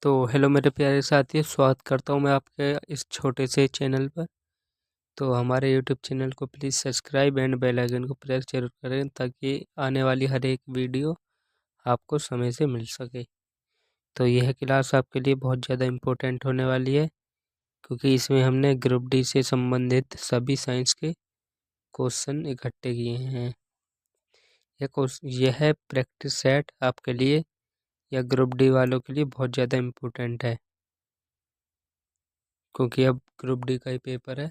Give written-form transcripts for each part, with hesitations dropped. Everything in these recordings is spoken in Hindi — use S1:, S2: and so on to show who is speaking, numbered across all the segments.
S1: तो हेलो मेरे प्यारे साथियों, स्वागत करता हूँ मैं आपके इस छोटे से चैनल पर। तो हमारे यूट्यूब चैनल को please subscribe and bell icon को प्रेस जरूर करें ताकि आने वाली हर एक वीडियो आपको समय से मिल सके। तो यह क्लास आपके लिए बहुत ज़्यादा इम्पोर्टेंट होने वाली है, क्योंकि इसमें हमने ग्रुप डी से संबंधित सभी साइंस के क्वेश्चन इकट्ठे किए हैं। यह प्रैक्टिस सेट आपके लिए या ग्रुप डी वालों के लिए बहुत ज़्यादा इम्पोर्टेंट है, क्योंकि अब ग्रुप डी का ही पेपर है,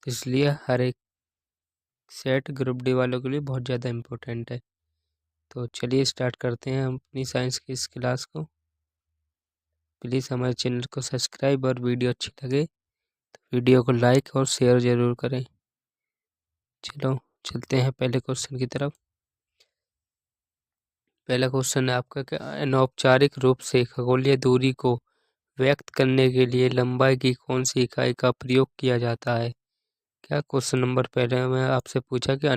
S1: इसलिए हर एक सेट ग्रुप डी वालों के लिए बहुत ज़्यादा इम्पोर्टेंट है। तो चलिए स्टार्ट करते हैं हम अपनी साइंस की इस क्लास को। प्लीज़ हमारे चैनल को सब्सक्राइब और वीडियो अच्छी लगे तो वीडियो को लाइक और शेयर ज़रूर करें। चलो चलते हैं पहले क्वेश्चन की तरफ। पहला क्वेश्चन है आपका कि अनौपचारिक रूप से खगोलीय दूरी को व्यक्त करने के लिए लंबाई की कौन सी इकाई का प्रयोग किया जाता है? क्या क्वेश्चन नंबर पहले में आपसे पूछा कि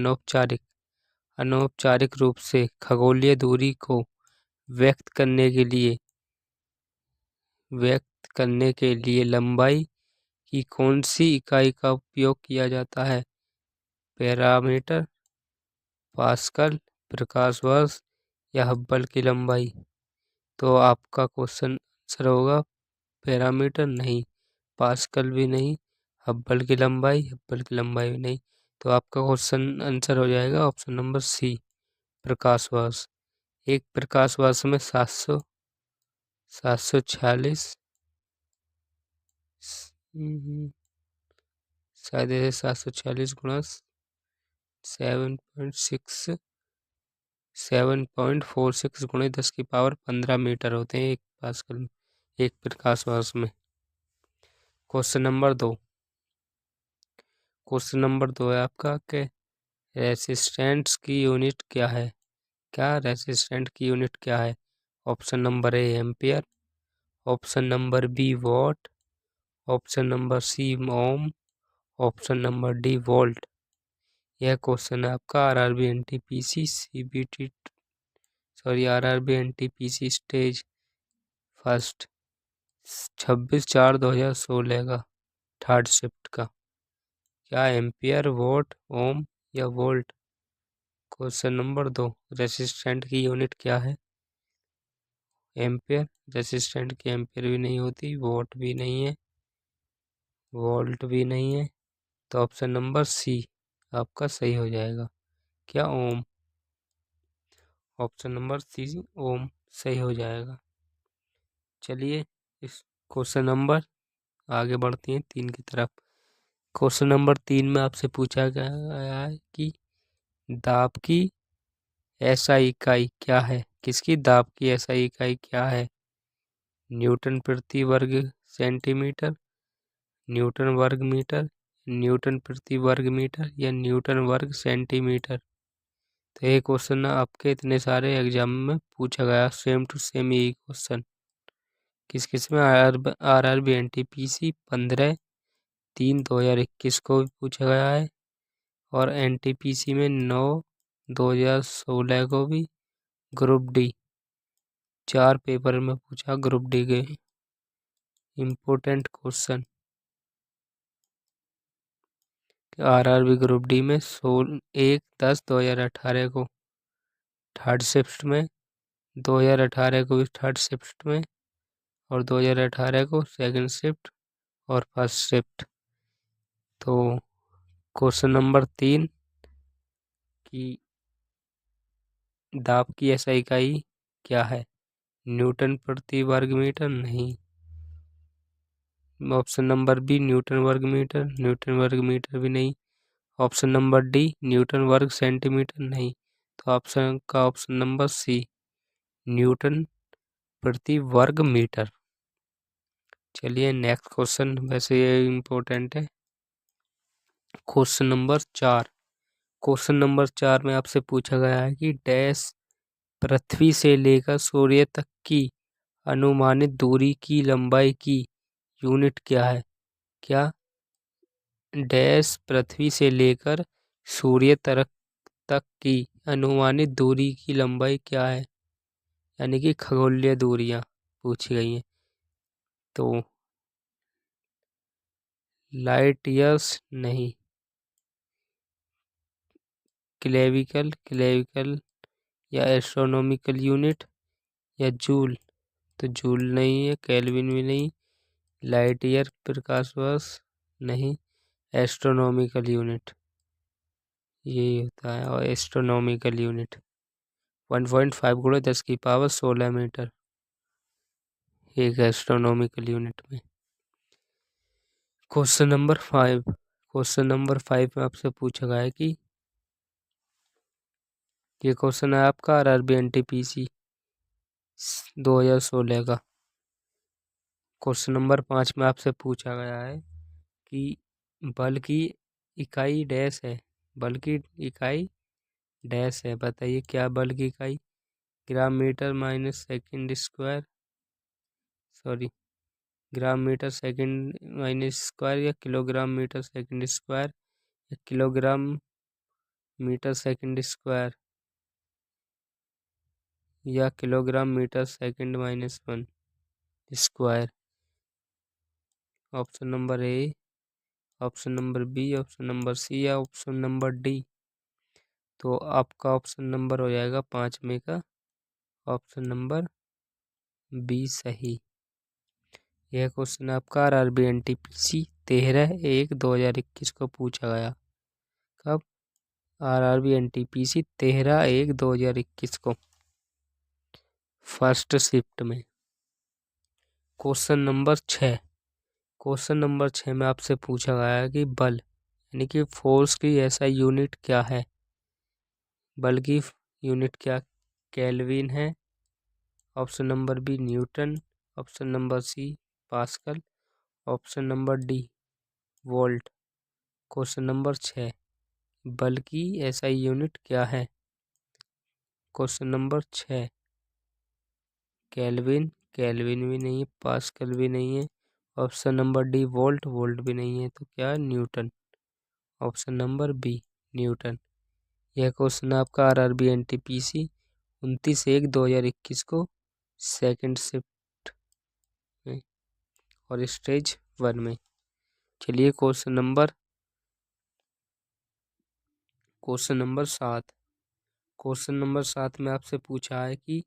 S1: अनौपचारिक रूप से खगोलीय दूरी को व्यक्त करने के लिए लंबाई की कौन सी इकाई का उपयोग किया जाता है? पैरामीटर, पास्कल, प्रकाश वर्ष या हब्बल की लंबाई? तो आपका क्वेश्चन आंसर होगा पैरामीटर नहीं, पास्कल भी नहीं, हब्बल की लंबाई भी नहीं। तो आपका क्वेश्चन आंसर हो जाएगा ऑप्शन नंबर सी, प्रकाश वर्ष। एक प्रकाश वर्ष में 746 शायद 746 गुणा 7.46 गुणे 10⁻15 मीटर होते हैं एक पास्कल में, एक प्रकाश वर्ष में। क्वेश्चन नंबर 2 है आपका कि रेसिस्टेंस की यूनिट क्या है? क्या रेसिस्टेंट की यूनिट क्या है? Option number A ampere, option number B watt, option number C ohm, option number D volt. यह क्वेश्चन है आपका आरआरबी एनटीपीसी स्टेज फर्स्ट 26/4/2016 का थर्ड शिफ्ट का। क्या एम्पियर, वोट, ओम या वोल्ट? क्वेश्चन नंबर 2, रेसिस्टेंट की यूनिट क्या है? एम्पियर। रेसिस्टेंट की एम्पियर भी नहीं होती, वोट भी नहीं है, वोल्ट भी नहीं है। तो ऑप्शन नंबर सी आपका सही हो जाएगा। क्या ओम? ऑप्शन नंबर सी ओम सही हो जाएगा। चलिए इस क्वेश्चन नंबर आगे बढ़ती हैं 3 की तरफ। क्वेश्चन नंबर 3 में आपसे पूछा गया है कि दाब की एसआई इकाई क्या है? किसकी दाब की एसआई इकाई क्या है? न्यूटन प्रति वर्ग सेंटीमीटर, न्यूटन वर्ग मीटर, न्यूटन प्रति वर्ग मीटर या न्यूटन वर्ग सेंटीमीटर? तो ये क्वेश्चन आपके इतने सारे एग्जाम में पूछा गया, सेम टू सेम यही क्वेश्चन। किस में? आरआरबी एनटीपीसी 15/3/2021 को भी पूछा गया है, और एनटीपीसी में 9/2016 को भी। ग्रुप डी 4 पेपर में पूछा, ग्रुप डी के important question. RRB group D में 1/10/2018 को थर्ड शिफ्ट में, 2018 को भी थर्ड शिफ्ट में, और 2018 को सेकंड शिफ्ट और फर्स्ट शिफ्ट। तो क्वेश्चन नंबर 3 की दाब की एसआई इकाई क्या है? न्यूटन प्रति वर्ग मीटर नहीं। ऑप्शन नंबर बी न्यूटन वर्ग मीटर भी नहीं। ऑप्शन नंबर डी न्यूटन वर्ग सेंटीमीटर नहीं। तो ऑप्शन नंबर सी न्यूटन प्रति वर्ग मीटर। चलिए नेक्स्ट क्वेश्चन, वैसे ये इम्पोर्टेंट है। क्वेश्चन नंबर 4 में आपसे पूछा गया है कि डैश पृथ्वी से लेकर सूर्य तक की अनुमानित दूरी की लंबाई की यूनिट क्या है? क्या डैश पृथ्वी से लेकर सूर्य तक की अनुमानित दूरी की लंबाई क्या है? यानी कि खगोलीय दूरियां पूछी गई हैं। तो लाइट ईयर्स नहीं, क्लेविकल या एस्ट्रोनॉमिकल यूनिट या जूल, तो जूल नहीं है, केल्विन भी नहीं, लाइट ईयर प्रकाश वर्ष नहीं, एस्ट्रोनॉमिकल यूनिट यही होता है। और एस्ट्रोनॉमिकल यूनिट 1.5 × 10⁻16 मीटर एक एस्ट्रोनॉमिकल यूनिट में। क्वेश्चन नंबर 5 में आपसे पूछा गया है कि ये क्वेश्चन है आपका RRB NTPC 2016 का। क्वेश्चन नंबर 5 में आपसे पूछा गया है कि बल की इकाई डैश है, बल की इकाई डैश है, बताइए क्या बल की इकाई, gram metre minus second square, sorry gram metre second minus square या किलोग्राम मीटर सेकंड स्क्वायर या किलोग्राम मीटर सेकंड स्क्वायर या kilogram metre second -1 square. Option number A, option number B, option number C या ऑप्शन नंबर डी। तो आपका ऑप्शन नंबर हो जाएगा 5 में का ऑप्शन नंबर बी सही। यह क्वेश्चन आपका RRB NTPC 13/1/2021 को पूछा गया। कब? RRB NTPC 13/1/2021 को, फर्स्ट शिफ्ट में। क्वेश्चन नंबर 6, क्वेश्चन नंबर 6 में आपसे पूछा गया है कि बल यानी कि फोर्स की ऐसा यूनिट क्या है, बल की यूनिट क्या, केल्विन है, option number B newton, option number C pascal, option number D volt. Question number 6, बल की ऐसा यूनिट क्या है, क्वेश्चन नंबर 6, केल्विन, केल्विन भी नहीं है, पास्कल भी नहीं है, option number D volt, volt भी नहीं है, तो क्या है newton, option number B newton. यह क्वेश्चन आपका RRB NTPC 29/1/2021 को सेकंड शिफ्ट में और स्टेज 1 में। चलिए क्वेश्चन नंबर 7, क्वेश्चन नंबर 7 में आपसे पूछा है कि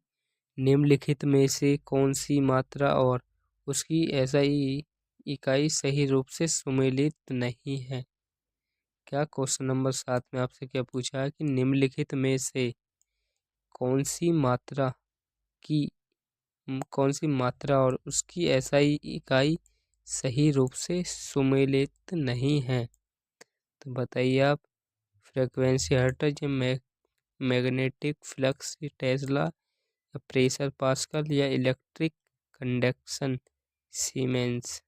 S1: निम्नलिखित में से कौन सी मात्रा और उसकी SI इकाई सही रूप से सुमेलित नहीं है। क्या क्वेश्चन नंबर 7 में आपसे क्या पूछा है कि निम्नलिखित में से कौन सी मात्रा और उसकी SI इकाई सही रूप से सुमेलित नहीं है। तो बताइए आप, फ्रीक्वेंसी हर्ट्ज या मैग्नेटिक फ्लक्स टेस्ला या प्रेशर पास्कल या electric conduction siemens.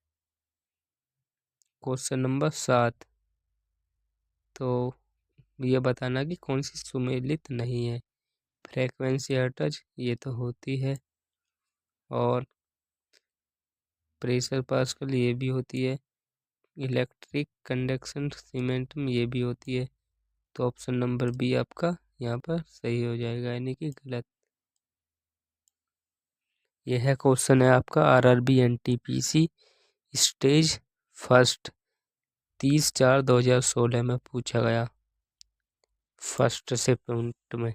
S1: Question number 7, तो ये बताना कि कौन सी सुमेलित नहीं है। फ्रीक्वेंसी हर्ट्ज ये तो होती है, और प्रेशर पास्कल ये भी होती है, इलेक्ट्रिक कंडक्शन सीमेंट में ये भी होती है। तो ऑप्शन नंबर बी आपका यहाँ पर सही हो जाएगा, यानी कि गलत। यह क्वेश्चन है आपका RRB NTPC स्टेज फर्स्ट 30/4/2016 में पूछा गया, फर्स्ट शिफ्ट में।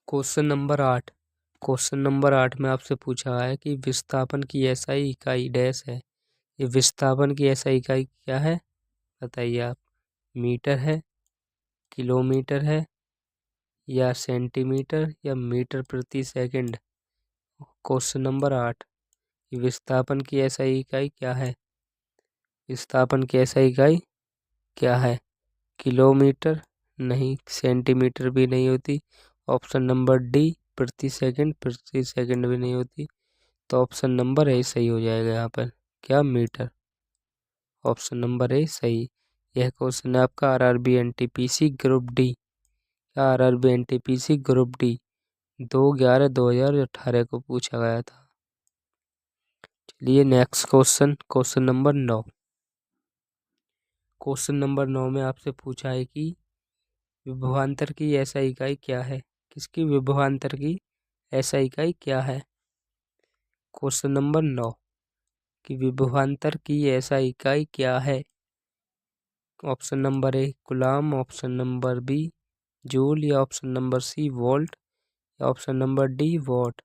S1: क्वेश्चन नंबर 8, क्वेश्चन नंबर 8 में आपसे पूछा है कि विस्थापन की SI इकाई डैश है। ये विस्थापन की SI इकाई क्या है, बताइए आप, मीटर है, किलोमीटर है या सेंटीमीटर या मीटर प्रति सेकंड। क्वेश्चन नंबर 8, विस्थापन की SI इकाई क्या है, विस्थापन की SI इकाई क्या है, किलोमीटर नहीं, सेंटीमीटर भी नहीं होती, ऑप्शन नंबर डी प्रति सेकंड भी नहीं होती, तो ऑप्शन नंबर ए सही हो जाएगा यहाँ पर, क्या मीटर, ऑप्शन नंबर ए सही। यह क्वेश्चन है आपका RRB NTPC group D, RRB NTPC group D 2/11/2018 को पूछा गया था। चलिए next question, question number 9, question number 9 में आपसे पूछा है कि विभवांतर की SI इकाई क्या है, किसकी विभवांतर की SI इकाई क्या है। क्वेश्चन नंबर 9, कि विभवांतर की ऐसा इकाई क्या है। Option number A coulomb, option number B joule, या ऑप्शन नंबर सी वोल्ट, या ऑप्शन नंबर डी वॉट।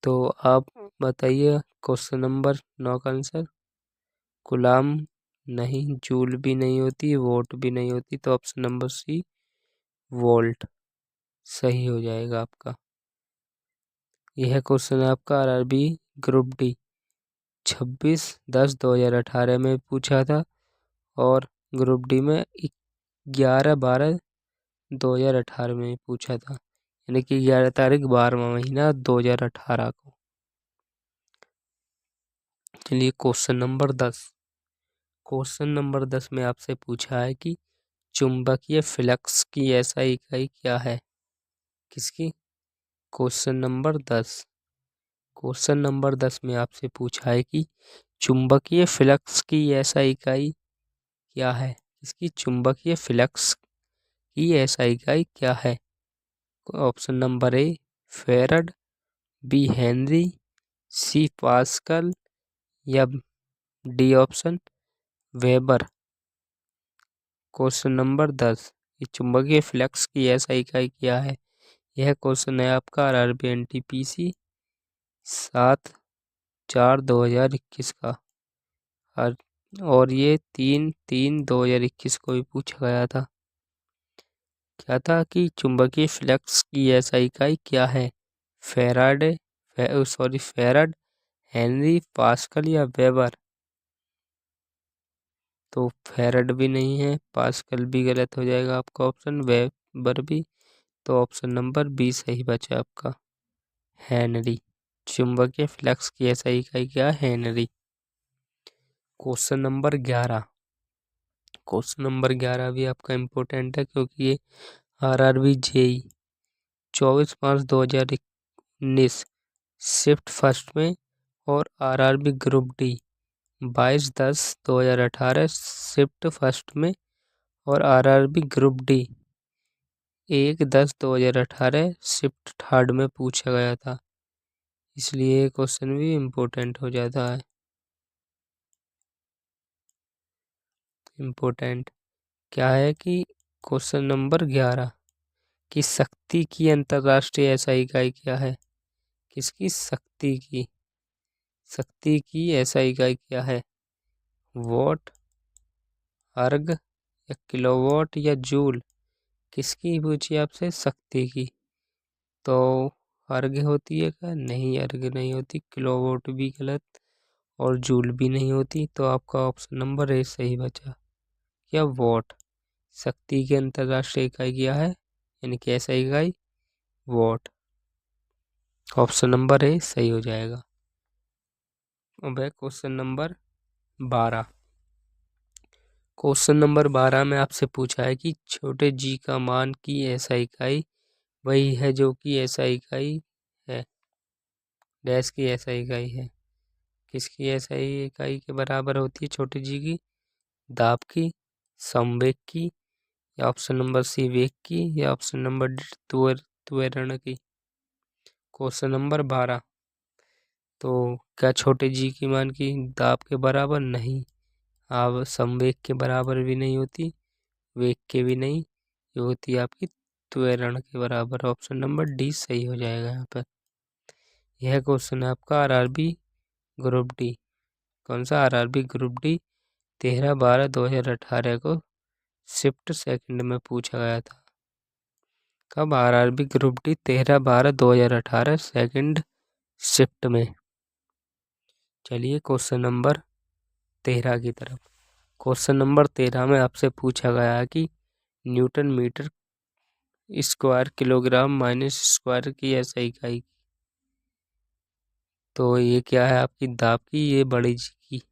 S1: तो आप बताइए क्वेश्चन नंबर 9 का आंसर। कूलम नहीं, जूल भी नहीं होती, वोट भी नहीं होती, तो ऑप्शन नंबर सी वोल्ट सही हो जाएगा आपका। यह क्वेश्चन है आपका आरआरबी ग्रुप डी 26/10/2018 में पूछा था, और ग्रुप डी में 11/12/2018 में पूछा था, यानी कि 11 तारीख 12वां महीना 2018 को। चलिए क्वेश्चन नंबर 10। क्वेश्चन नंबर 10 में आपसे पूछा है कि चुंबकीय फ्लक्स की ऐसा इकाई क्या है। किसकी? Question number 10। क्वेश्चन नंबर 10 में आपसे पूछा है कि चुंबकीय फ्लक्स की ऐसा इकाई क्या है। इसकी चुंबकीय फ्लक्स की ऐसा इकाई क्या है। Option number A farad, B henry, C pascal, या D option weber. Question number 10, चुंबकीय फ्लक्स की ऐसा इकाई क्या है। यह क्वेश्चन है आपका आरआरबी एनटीपीसी 7/4/2021 का, और ये 3/3/2021 को भी पूछा गया था। क्या था कि चुंबकीय फ्लक्स की ऐसा इकाई क्या है। फैराड, हेनरी, पास्कल, या वेबर। तो फैराड भी नहीं है, पास्कल भी गलत हो जाएगा आपका ऑप्शन, वेबर भी। तो ऑप्शन नंबर बी सही बचा आपका, हेनरी। चुंबकीय फ्लक्स की ऐसा इकाई क्या है, Henry. Question number 11। Question number 11 भी आपका इम्पोर्टेंट है, क्योंकि ये आरआरबी जेई 24/5/2019 शिफ्ट फर्स्ट में, और RRB group D 22/10/2018 shift first में, और RRB group D 1/10/2018 shift third में पूछा गया था, इसलिए क्वेश्चन भी इम्पोर्टेंट हो जाता है। इम्पोर्टेंट क्या है कि क्वेश्चन नंबर 11 की शक्ति की अंतर्राष्ट्रीय ऐसा इकाई क्या है। किसकी? शक्ति की ऐसा इकाई क्या है। वॉट, अर्ग, या किलोवाट, या जूल। किसकी पूछी आपसे? शक्ति की। तो अर्ग होती है क्या? नहीं, अर्ग नहीं होती। किलोवाट भी गलत, और जूल भी नहीं होती, तो आपका ऑप्शन नंबर ए सही बचा, या वॉट। शक्ति की अंतर्राष्ट्रीय इकाई क्या है, यानी कि ऐसा इकाई वॉट। ऑप्शन नंबर ए सही हो जाएगा। अब है क्वेश्चन नंबर 12। क्वेश्चन नंबर 12 में आपसे पूछा है कि छोटे जी का मान की ऐसा इकाई वही है जो कि ऐसा इकाई है, डैश की ऐसा इकाई है। किसकी ऐसा इकाई के बराबर होती है छोटे जी की? दाब की, संवेग की, या ऑप्शन नंबर सी वेग की, या ऑप्शन नंबर डी त्वरण की। Question number 12। तो क्या छोटे जी की मान की दाब के बराबर? नहीं। अब संवेग के बराबर भी नहीं होती, वेग के भी नहीं, ये होती है आपकी त्वरण के बराबर। ऑप्शन नंबर डी सही हो जाएगा यहाँ पर। यह क्वेश्चन है आपका आरआरबी ग्रुप डी। कौन सा? आरआरबी ग्रुप डी 13/12/2018 को शिफ्ट सेकंड में पूछा गया था। कब? RRB group D 13/12/2018 second shift में। चलिए क्वेश्चन नंबर 13 की तरफ। क्वेश्चन नंबर 13 में आपसे पूछा गया है कि newton metre square kilogram minus square की ऐसा इकाई। तो ये क्या है आपकी दाब की, ये बड़े जी की।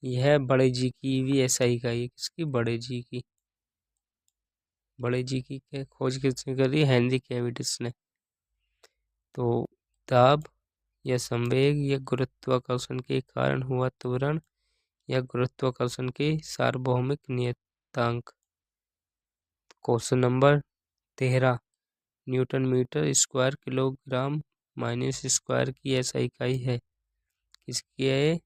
S1: यह बड़े जी की भी ऐसा इकाई है। किसकी? बड़े जी की। बड़े जी की खोज किसने करी? हेनरी कैविटिस ने। तो दाब, या संवेग, या गुरुत्वाकर्षण के कारण हुआ त्वरण, या गुरुत्वाकर्षण के सार्वभौमिक नियतांक। Question number 13, newton metre square kilogram minus square की ऐसा इकाई है। किसकी है ये?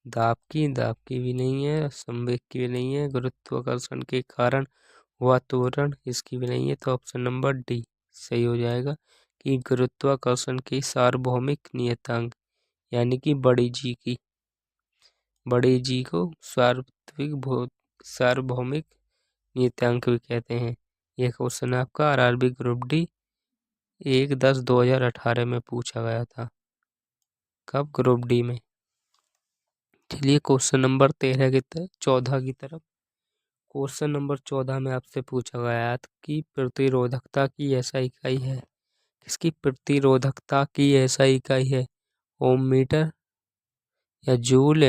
S1: दाब की भी नहीं है, संवेग की भी नहीं है, गुरुत्वाकर्षण के कारण हुआ त्वरण, इसकी भी नहीं है। तो ऑप्शन नंबर डी सही हो जाएगा कि गुरुत्वाकर्षण की सार्वभौमिक नियतांक यानी कि बड़ी जी को सार्वभौमिक नियतांक भी कहते हैं। यह क्वेश्चन आपका आरआरबी ग्रुप डी 1/10/2018 में पूछा गया था। कब? ग्रुप डी में। चलिए क्वेश्चन नंबर 14 की तरफ। क्वेश्चन नंबर 14 में आपसे पूछा गया था कि प्रतिरोधकता की ऐसा इकाई है। किसकी प्रतिरोधकता की ऐसा इकाई है? ओम मीटर या जूल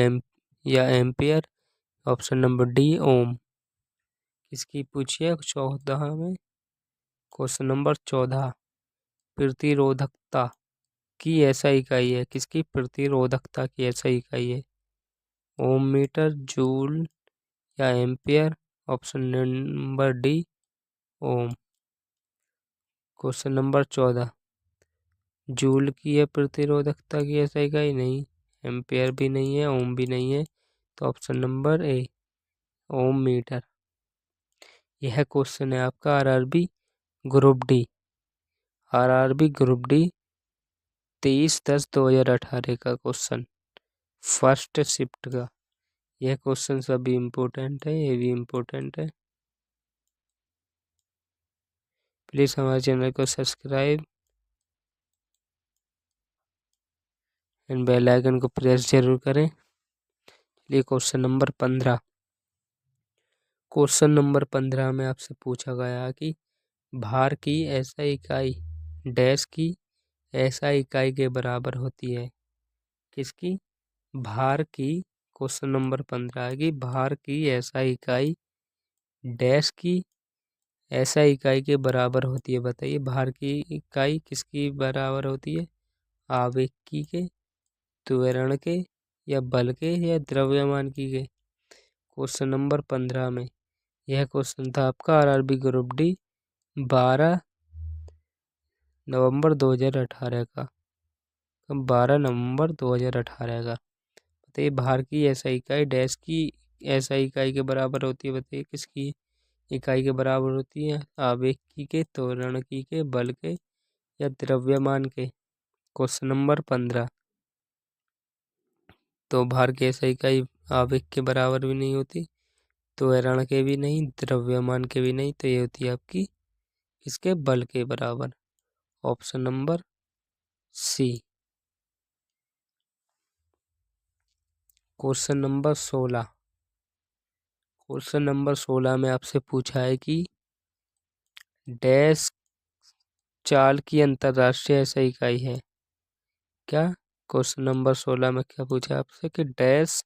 S1: या एम्पियर? ऑप्शन नंबर डी ओम। किसकी पूछी है 14 में? क्वेश्चन नंबर 14 प्रतिरोधकता की ऐसा इकाई है। किसकी प्रतिरोधकता की ऐसा इकाई है? ओम मीटर, जूल या एम्पियर? ऑप्शन नंबर डी ओम। क्वेश्चन नंबर 14 जूल की है प्रतिरोधकता की ऐसा इकाई? नहीं। एम्पियर भी नहीं है, ओम भी नहीं है। तो option number A ohm metre. यह क्वेश्चन है आपका आरआरबी ग्रुप डी 23/10/2018 का क्वेश्चन, फर्स्ट शिफ्ट का। यह क्वेश्चन सभी इम्पोर्टेंट है, ये भी इम्पोर्टेंट है। प्लीज हमारे चैनल को सब्सक्राइब एंड बेल आइकन को प्रेस जरूर करें। चलिए क्वेश्चन नंबर 15। क्वेश्चन नंबर 15 में आपसे पूछा गया कि भार की ऐसा इकाई डैश की ऐसा इकाई के बराबर होती है। किसकी? भार की। क्वेश्चन नंबर 15 है कि भार की ऐसा इकाई डैश की ऐसा इकाई के बराबर होती है। बताइए भार की इकाई किसकी बराबर होती है? आवेग के, त्वरण के, या बल के, या द्रव्यमान के? क्वेश्चन नंबर 15 में यह क्वेश्चन था आपका आरआरबी ग्रुप डी 12 नवंबर 2018 का। 12 नवंबर 2018 का। बताइए भार की ऐसा इकाई डैश की ऐसा इकाई के बराबर होती है। बताइए किसकी इकाई के बराबर होती है? आवेग के, त्वरण के, बल के, या द्रव्यमान के? Question number 15। तो भार की ऐसा इकाई आवेग के बराबर भी नहीं होती, त्वरण के भी नहीं, द्रव्यमान के भी नहीं। तो ये होती है आपकी इसके बल के बराबर। Option number C. Question number 16। Question number 16 में आपसे पूछा है कि डैश चाल की अंतरराष्ट्रीय ऐसा इकाई है। क्या? क्वेश्चन नंबर 16 में क्या पूछा आपसे कि डैश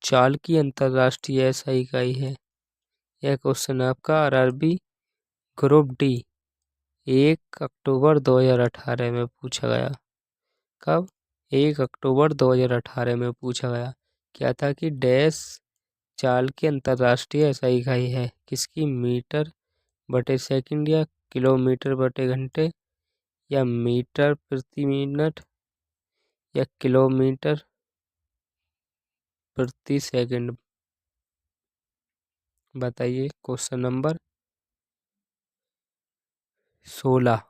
S1: चाल की अंतरराष्ट्रीय ऐसा इकाई है। यह क्वेश्चन आपका आरआरबी ग्रुप डी 1 अक्टूबर 2018 में पूछा गया। कब? 1 अक्टूबर 2018 में पूछा गया। क्या था कि डैश चाल की अंतरराष्ट्रीय ऐसा इकाई है। किसकी? मीटर बटे सेकंड, या किलोमीटर बटे घंटे, या मीटर प्रति मिनट, या किलोमीटर प्रति सेकंड? बताइए क्वेश्चन नंबर 16।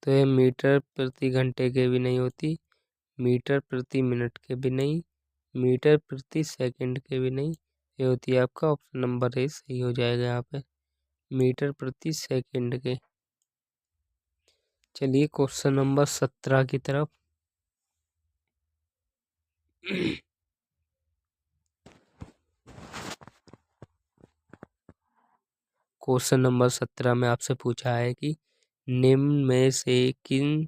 S1: तो ये मीटर प्रति घंटे के भी नहीं होती, मीटर प्रति मिनट के भी नहीं, मीटर प्रति सेकंड के भी नहीं। ये होती है आपका ऑप्शन नंबर ए सही हो जाएगा यहाँ पे, मीटर प्रति सेकंड के। चलिए क्वेश्चन नंबर 17 की तरफ। क्वेश्चन नंबर 17 में आपसे पूछा है कि निम्न में से किन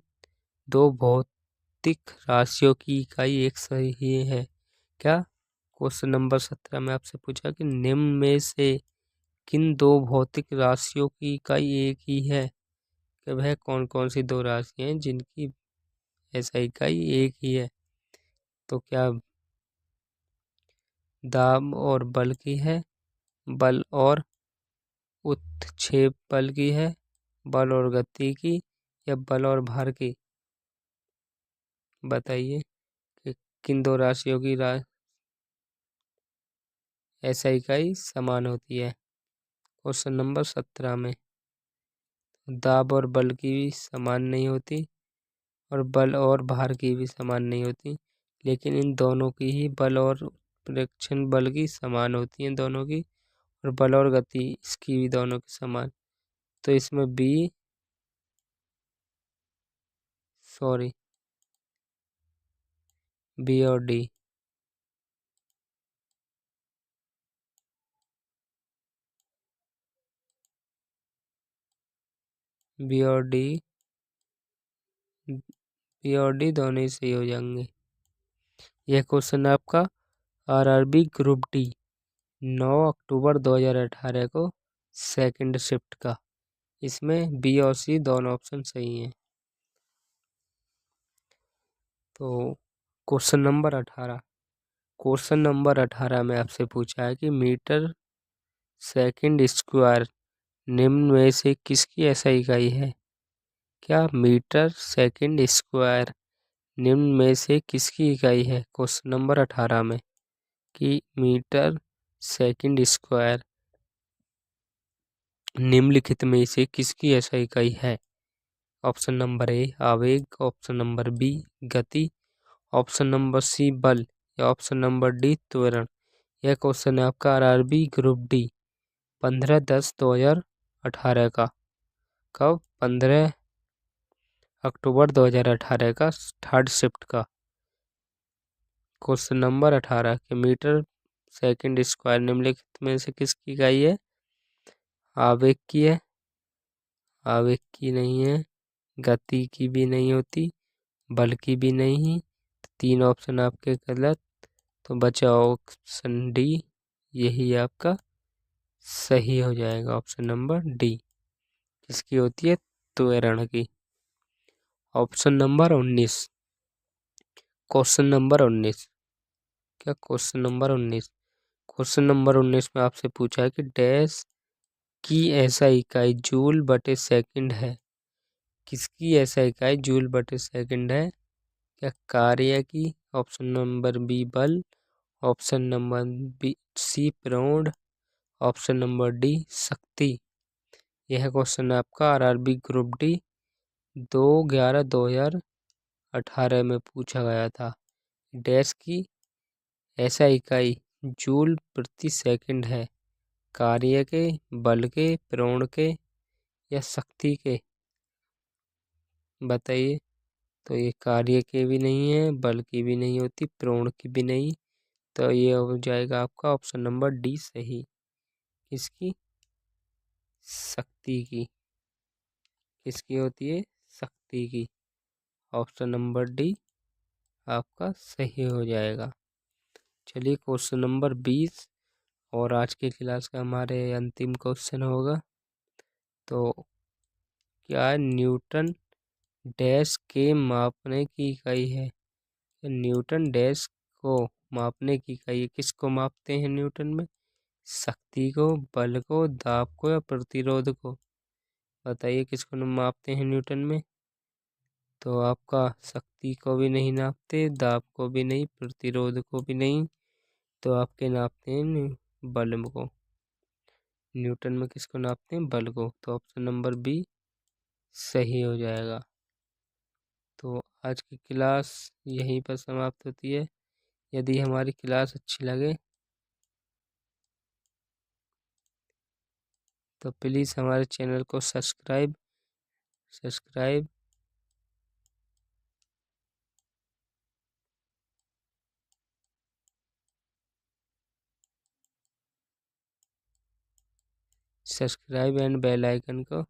S1: दो भौतिक राशियों की इकाई एक सही है। क्या? क्वेश्चन नंबर 17 में आपसे पूछा कि निम्न में से किन दो भौतिक राशियों की इकाई एक ही है। कि वह कौन कौन सी दो राशियां हैं जिनकी ऐसा इकाई एक ही है। तो क्या दाब और बल की है, बल और उत्क्षेप बल की है, बल और गति की, या बल और भार की? बताइए कि किन दो राशियों की SI इकाई समान होती है। क्वेश्चन नंबर 17 में दाब और बल की भी समान नहीं होती और बल और भार की भी समान नहीं होती, लेकिन इन दोनों की ही बल और प्रेक्षण बल की समान होती हैं दोनों की, और बल और गति इसकी भी दोनों की समान। तो इसमें बी और डी। बी और डी दोनों ही सही हो जाएंगे। यह क्वेश्चन आपका RRB ग्रुप डी 9 अक्टूबर 2018 को सेकंड शिफ्ट का। इसमें बी और सी दोनों ऑप्शन सही हैं। तो क्वेश्चन नंबर 18 में आपसे पूछा है कि मीटर सेकंड स्क्वायर निम्न में से किसकी SI इकाई है। क्या मीटर सेकंड स्क्वायर निम्न में से किसकी इकाई है। क्वेश्चन नंबर 18 में कि मीटर सेकंड स्क्वायर निम्नलिखित में से किसकी SI इकाई है। ऑप्शन नंबर ए आवेग, ऑप्शन नंबर बी गति, ऑप्शन नंबर सी बल या ऑप्शन नंबर डी त्वरण। यह क्वेश्चन है आपका RRB ग्रुप डी 15/10/2018 का। कब? 15 अक्टूबर 2018 का, थर्ड शिफ्ट का। क्वेश्चन नंबर 18 के मीटर सेकंड स्क्वायर निम्नलिखित में से किसकी इकाई है। आवेग की है, आवेग की नहीं है, गति की भी नहीं होती, बल की भी नहीं। तीन ऑप्शन आपके गलत, तो बचा ऑप्शन डी, यही आपका सही हो जाएगा। ऑप्शन नंबर डी किसकी होती है। त्वरण की। ऑप्शन नंबर 19 क्वेश्चन नंबर 19 क्या क्वेश्चन नंबर 19 क्वेश्चन नंबर 19 में आपसे पूछा है कि डैश की SI इकाई जूल बटे सेकंड है। किसकी SI इकाई जूल बटे सेकंड है। क्या कार्य की। ऑप्शन नंबर बी बल, ऑप्शन नंबर बी सी प्रौढ़, ऑप्शन नंबर डी शक्ति। यह क्वेश्चन आपका RRB ग्रुप डी 2/11/2018 में पूछा गया था। डैश की SI इकाई जूल प्रति सेकंड है। कार्य के, बल के, प्रौढ़ के या शक्ति के। बताइए। तो ये कार्य के भी नहीं है, बल की भी नहीं होती, प्रौढ़ की भी नहीं। तो ये हो जाएगा आपका ऑप्शन नंबर डी सही। किसकी। शक्ति की। किसकी होती है। शक्ति की। ऑप्शन नंबर डी आपका सही हो जाएगा। चलिए क्वेश्चन नंबर 20 और आज की क्लास का हमारे अंतिम क्वेश्चन होगा। तो क्या न्यूटन डैश के मापने की इकाई है। न्यूटन डैश को मापने की इकाई किसको मापते हैं न्यूटन में। शक्ति को, बल को, दाब को या प्रतिरोध को। बताइए किसको मापते हैं न्यूटन में। तो आपका शक्ति को भी नहीं नापते, दाब को भी नहीं, प्रतिरोध को भी नहीं। तो आपके नापते हैं बल को। न्यूटन में किसको नापते हैं। बल को। तो ऑप्शन नंबर बी सही हो जाएगा। तो आज की क्लास यहीं पर समाप्त होती है। यदि हमारी क्लास अच्छी लगे तो प्लीज़ हमारे चैनल को सब्सक्राइब एंड बेल आइकन को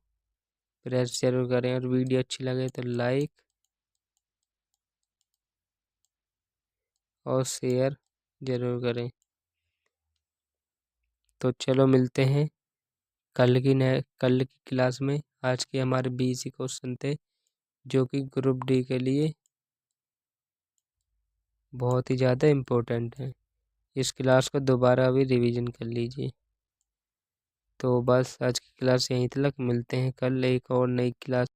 S1: प्रेस जरूर करें, और वीडियो अच्छी लगे तो लाइक और शेयर जरूर करें। तो चलो मिलते हैं कल की क्लास में। आज के हमारे 20 क्वेश्चन थे जो कि ग्रुप डी के लिए बहुत ही ज़्यादा इम्पोर्टेंट है। इस क्लास को दोबारा भी रिवीजन कर लीजिए। तो बस आज की क्लास यहीं तक। मिलते हैं कल एक और नई क्लास।